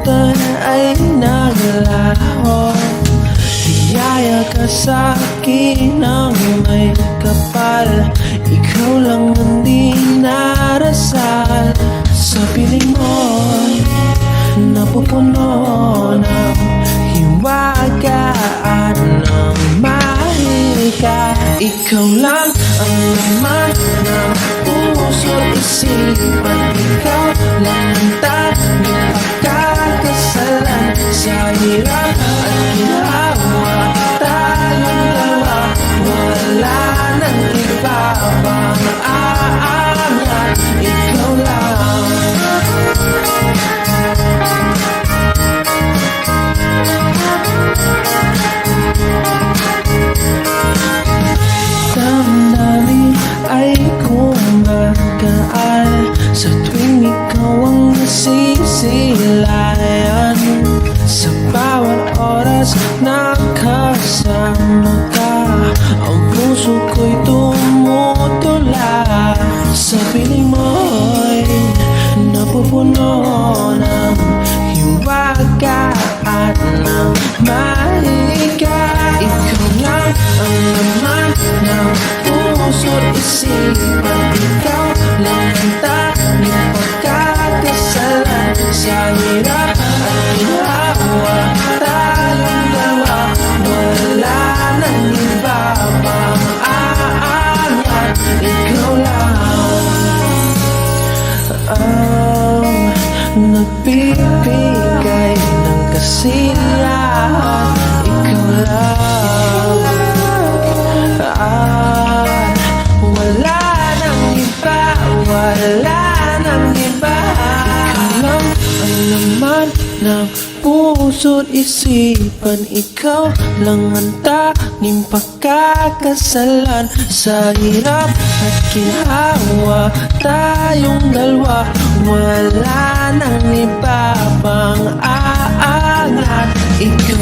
kalimutan ay naglaho. Biyaya ka sa'kin ng may kapal, ikaw lang ang di narasal. Sa piling mo'y napupuno ng hiwaga at ng mahika. Ikaw lang ang laman ng puso't isipan, ikaw lang ang tanging pagkakasalan. Sa hirap at ginawa tayong dalawa, wala nang iba pang aangat, ikaw lang. Damdamin ay kumagaan sa tuwing ikaw ang nasisilayan. Sa bawat oras na kasama ka, ang puso ko'y tumutula. Sa piling mo'y napupuno ng hiwaga at ng mahika. Ikaw lang ang laman ng puso't isipan, ikaw lang ang tanging pagkakasalan. Sa hirap at ginawa tayong dalawa, wala nang iba pang aangat, ikaw lang ang nagbibigay ng kasiyahan. Ikaw lang at wala nang iba, wala nang iba. Ikaw lang ang laman ng puso't isipan, ikaw lang ang tanging pagkakasalan. Sa hirap at ginhawa tayong dalawa, wala nang iba pang aangat, ikaw